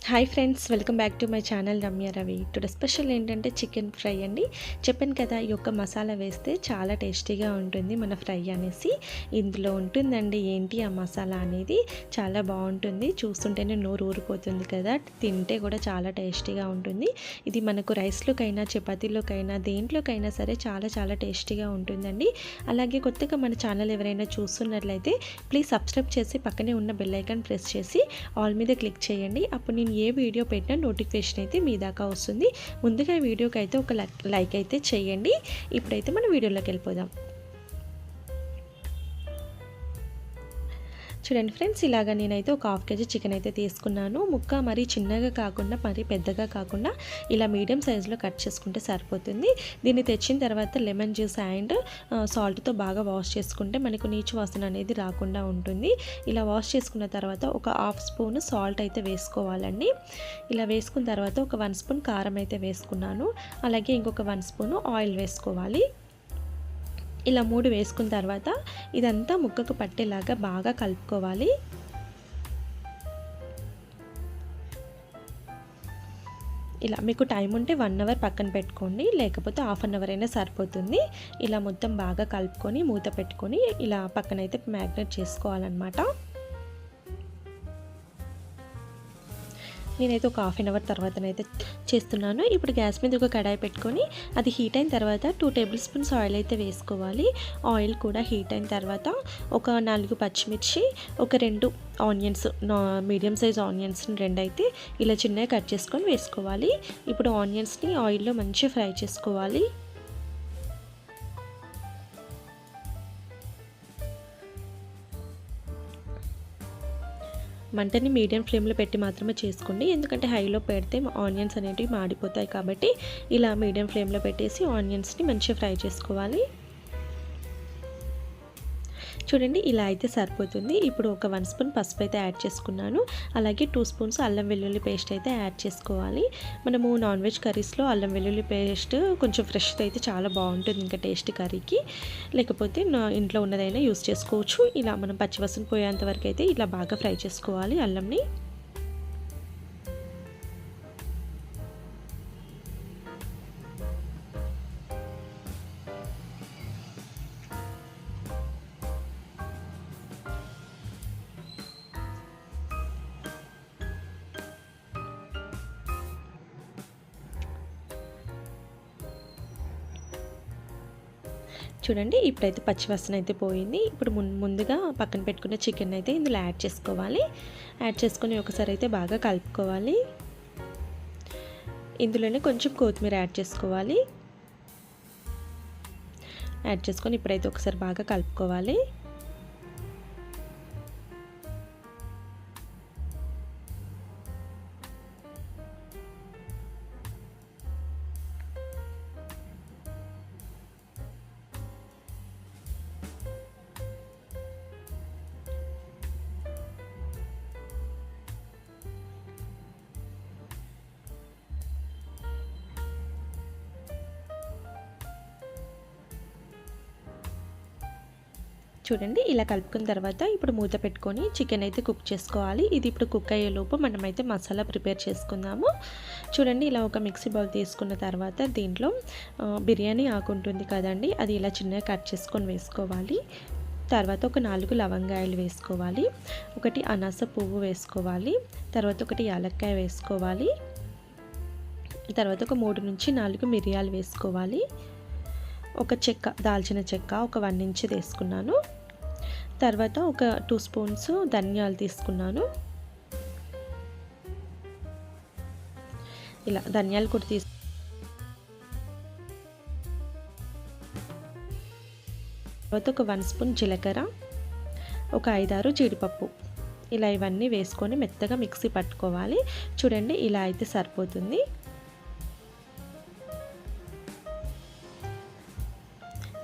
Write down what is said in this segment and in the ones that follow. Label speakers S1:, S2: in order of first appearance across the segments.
S1: Hi friends, welcome back to my channel Ramya Ravi. Today special ఏంటంటే chicken fry అండి. చెప్పాను కదా, ఈ యొక్క మసాలా వేస్తే చాలా టేస్టీగా ఉంటుంది మన ఫ్రై అనేసి. ఇందులో ఉంటుందండి ఏంటి ఆ మసాలా అనేది, చాలా బాగుంటుంది. చూస్తుంటేనే నోరు ఊరిపోతుంది కదా, తింటే కూడా చాలా టేస్టీగా ఉంటుంది. ఇది మనకు రైస్లోకైనా చపాతీలోకైనా దేంట్లోకైనా సరే చాలా చాలా టేస్టీగా ఉంటుందండి. అలాగే కొత్తగా మన ఛానల్ ఎవరైనా చూస్తున్నట్లయితే ప్లీజ్ సబ్స్క్రైబ్ చేసి పక్కనే ఉన్న బెల్ ఐకాన్ ప్రెస్ చేసి ఆల్ మీద క్లిక్ చేయండి. అప్పుడు నేను ఏ వీడియో పెట్టినా నోటిఫికేషన్ అయితే మీ దాకా వస్తుంది. ముందుగా వీడియోకి అయితే ఒక లైక్ అయితే చేయండి. ఇప్పుడైతే మన వీడియోలోకి వెళ్ళిపోదాం. చూడండి ఫ్రెండ్స్, ఇలాగ నేనైతే ఒక హాఫ్ కేజీ చికెన్ అయితే తీసుకున్నాను. ముక్క మరీ చిన్నగా కాకుండా మరీ పెద్దగా కాకుండా ఇలా మీడియం సైజులో కట్ చేసుకుంటే సరిపోతుంది. దీన్ని తెచ్చిన తర్వాత లెమన్ జ్యూస్ అండ్ సాల్ట్తో బాగా వాష్ చేసుకుంటే మనకు నీచు వాసన అనేది రాకుండా ఉంటుంది. ఇలా వాష్ చేసుకున్న తర్వాత ఒక హాఫ్ స్పూన్ సాల్ట్ అయితే వేసుకోవాలండి. ఇలా వేసుకున్న తర్వాత ఒక 1 స్పూన్ కారం అయితే వేసుకున్నాను. అలాగే ఇంకొక 1 స్పూన్ ఆయిల్ వేసుకోవాలి. ఇలా 3 వేసుకున్న తర్వాత ఇదంతా ముక్కకు పట్టేలాగా బాగా కలుపుకోవాలి. ఇలా మీకు టైం ఉంటే 1 అవర్ పక్కన పెట్టుకోండి, లేకపోతే హాఫ్ అన్ అవర్ అయినా సరిపోతుంది. ఇలా మొత్తం బాగా కలుపుకొని మూత పెట్టుకొని ఇలా పక్కనైతే మ్యాగ్నేట్ చేసుకోవాలన్నమాట. నేనైతే ఒక హాఫ్ అన్ అవర్ తర్వాతనైతే చేస్తున్నాను. ఇప్పుడు గ్యాస్ మీద ఒక కడాయి పెట్టుకొని అది హీట్ అయిన తర్వాత 2 టేబుల్ స్పూన్స్ ఆయిల్ అయితే వేసుకోవాలి. ఆయిల్ కూడా హీట్ అయిన తర్వాత ఒక 4 పచ్చిమిర్చి, ఒక 2 ఆనియన్స్, మీడియం సైజ్ ఆనియన్స్ని 2 అయితే ఇలా చిన్నగా కట్ చేసుకొని వేసుకోవాలి. ఇప్పుడు ఆనియన్స్ని ఆయిల్లో మంచిగా ఫ్రై చేసుకోవాలి. మంటని మీడియం ఫ్లేమ్లో పెట్టి మాత్రమే చేసుకోండి, ఎందుకంటే హైలో పెడితే ఆనియన్స్ అనేటివి మాడిపోతాయి. కాబట్టి ఇలా మీడియం ఫ్లేమ్లో పెట్టేసి ఆనియన్స్ని మంచిగా ఫ్రై చేసుకోవాలి. చూడండి, ఇలా అయితే సరిపోతుంది. ఇప్పుడు ఒక 1 స్పూన్ పసుపు అయితే యాడ్ చేసుకున్నాను. అలాగే 2 స్పూన్స్ అల్లం వెల్లుల్లి పేస్ట్ అయితే యాడ్ చేసుకోవాలి. మనము నాన్ వెజ్ కర్రీస్లో అల్లం వెల్లుల్లి పేస్ట్ కొంచెం ఫ్రెష్ది అయితే చాలా బాగుంటుంది ఇంకా టేస్ట్ కర్రీకి. లేకపోతే ఇంట్లో ఉన్నదైనా యూస్ చేసుకోవచ్చు. ఇలా మనం పచ్చివాసన పోయేంత వరకు అయితే ఇలా బాగా ఫ్రై చేసుకోవాలి అల్లంని. చూడండి, ఇప్పుడైతే పచ్చివాసన అయితే పోయింది. ఇప్పుడు ముందుగా పక్కన పెట్టుకున్న చికెన్ అయితే ఇందులో యాడ్ చేసుకోవాలి. యాడ్ చేసుకొని ఒకసారి అయితే బాగా కలుపుకోవాలి. ఇందులోనే కొంచెం కొత్తిమీర యాడ్ చేసుకోవాలి. యాడ్ చేసుకొని ఇప్పుడైతే ఒకసారి బాగా కలుపుకోవాలి. చూడండి, ఇలా కలుపుకున్న తర్వాత ఇప్పుడు మూత పెట్టుకొని చికెన్ అయితే కుక్ చేసుకోవాలి. ఇది ఇప్పుడు కుక్ అయ్యేలోపు మనమైతే మసాలా ప్రిపేర్ చేసుకుందాము. చూడండి, ఇలా ఒక మిక్సీ బౌల్ తీసుకున్న తర్వాత దీంట్లో బిర్యానీ ఆకు ఉంటుంది కదండి, అది ఇలా చిన్నగా కట్ చేసుకొని వేసుకోవాలి. తర్వాత ఒక 4 లవంగాయలు వేసుకోవాలి. ఒకటి అనాస పువ్వు వేసుకోవాలి. తర్వాత ఒకటి యాలక్కాయ వేసుకోవాలి. తర్వాత ఒక 3 నుంచి 4 మిరియాలు వేసుకోవాలి. ఒక చెక్క, దాల్చిన చెక్క ఒక 1 ఇంచ్ తీసుకున్నాను. తర్వాత ఒక 2 స్పూన్స్ ధనియాలు తీసుకున్నాను. ఇలా ధనియాలు కూడా తర్వాత ఒక 1 స్పూన్ జీలకర్ర, ఒక 5-6 జీడిపప్పు, ఇలా ఇవన్నీ వేసుకొని మెత్తగా మిక్సీ పట్టుకోవాలి. చూడండి, ఇలా అయితే సరిపోతుంది.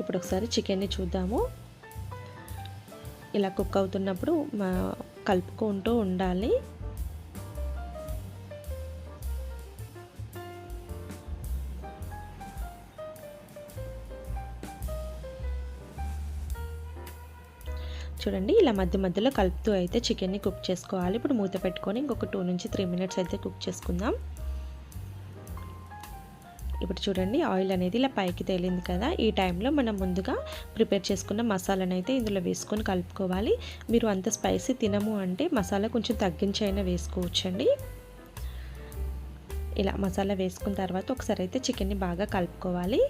S1: ఇప్పుడు ఒకసారి చికెన్ని చూద్దాము. ఇలా కుక్ అవుతున్నప్పుడు కలుపుకుంటూ ఉండాలి. చూడండి ఇలా మధ్య మధ్యలో కలుపుతూ అయితే చికెన్ని కుక్ చేసుకోవాలి. ఇప్పుడు మూత పెట్టుకొని ఇంకొక 2 నుంచి 3 మినిట్స్ అయితే కుక్ చేసుకుందాం. ఇప్పుడు చూడండి ఆయిల్ అనేది ఇలా పైకి తేలింది కదా, ఈ టైంలో మనం ముందుగా ప్రిపేర్ చేసుకున్న మసాలాను అయితే ఇందులో వేసుకొని కలుపుకోవాలి. మీరు అంత స్పైసీ తినము అంటే మసాలా కొంచెం తగ్గించైనా వేసుకోవచ్చండి. ఇలా మసాలా వేసుకున్న తర్వాత ఒకసారి అయితే చికెన్ని బాగా కలుపుకోవాలి.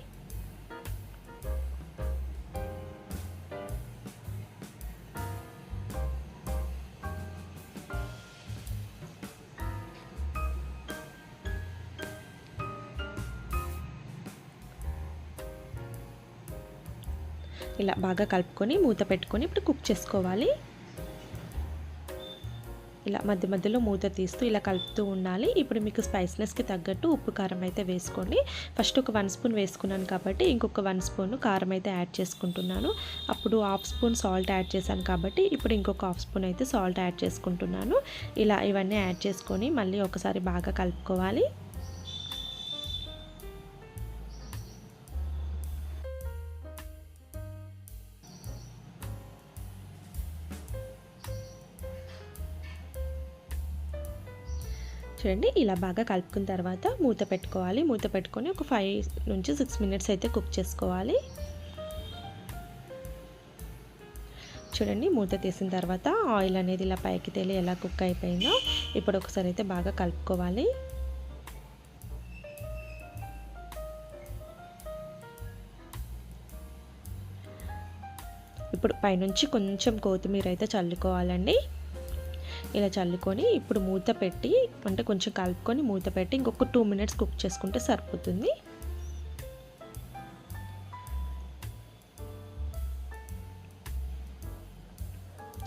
S1: ఇలా బాగా కలుపుకొని మూత పెట్టుకొని ఇప్పుడు కుక్ చేసుకోవాలి. ఇలా మధ్య మధ్యలో మూత తీస్తూ ఇలా కలుపుతూ ఉండాలి. ఇప్పుడు మీకు స్పైస్నెస్కి తగ్గట్టు ఉప్పు కారం అయితే వేసుకోండి. ఫస్ట్ ఒక 1 స్పూన్ వేసుకున్నాను కాబట్టి ఇంకొక 1 స్పూన్ కారం అయితే యాడ్ చేసుకుంటున్నాను. అప్పుడు 1/2 స్పూన్ సాల్ట్ యాడ్ చేశాను కాబట్టి ఇప్పుడు ఇంకొక 1/2 స్పూన్ అయితే సాల్ట్ యాడ్ చేసుకుంటున్నాను. ఇలా ఇవన్నీ యాడ్ చేసుకొని మళ్ళీ ఒకసారి బాగా కలుపుకోవాలి. చూడండి ఇలా బాగా కలుపుకున్న తర్వాత మూత పెట్టుకోవాలి. మూత పెట్టుకొని ఒక 5 నుంచి 6 మినిట్స్ అయితే కుక్ చేసుకోవాలి. చూడండి మూత తీసిన తర్వాత ఆయిల్ అనేది ఇలా పైకి తేలి ఎలా కుక్ అయిపోయిందో ఇప్పుడు ఒకసారి అయితే బాగా కలుపుకోవాలి. ఇప్పుడు పైనుంచి కొంచెం కొత్తిమీర అయితే చల్లుకోవాలండి. ఇలా చల్లుకొని ఇప్పుడు మూత పెట్టి అంటే కొంచెం కలుపుకొని మూత పెట్టి ఇంకొక 2 మినిట్స్ కుక్ చేసుకుంటే సరిపోతుంది.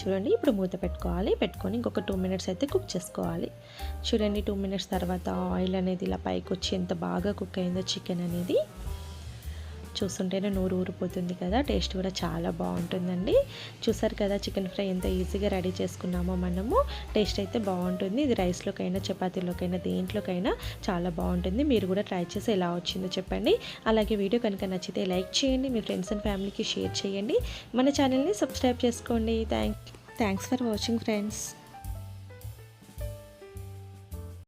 S1: చూడండి ఇప్పుడు మూత పెట్టుకోవాలి. పెట్టుకొని ఇంకొక 2 మినిట్స్ అయితే కుక్ చేసుకోవాలి. చూడండి 2 మినిట్స్ తర్వాత ఆయిల్ అనేది ఇలా పైకి వచ్చి ఎంత బాగా కుక్ అయిందో చికెన్ అనేది చూస్తుంటేనే నోరు ఊరిపోతుంది కదా. టేస్ట్ కూడా చాలా బాగుంటుందండి. చూసారు కదా చికెన్ ఫ్రై ఎంత ఈజీగా రెడీ చేసుకున్నామో మనము. టేస్ట్ అయితే బాగుంటుంది. ఇది రైస్లోకైనా చపాతీలోకైనా దేంట్లోకైనా చాలా బాగుంటుంది. మీరు కూడా ట్రై చేసి ఎలా వచ్చిందో చెప్పండి. అలాగే వీడియో కనుక నచ్చితే లైక్ చేయండి, మీ ఫ్రెండ్స్ అండ్ ఫ్యామిలీకి షేర్ చేయండి, మన ఛానల్ని సబ్స్క్రైబ్ చేసుకోండి. Thanks for watching friends.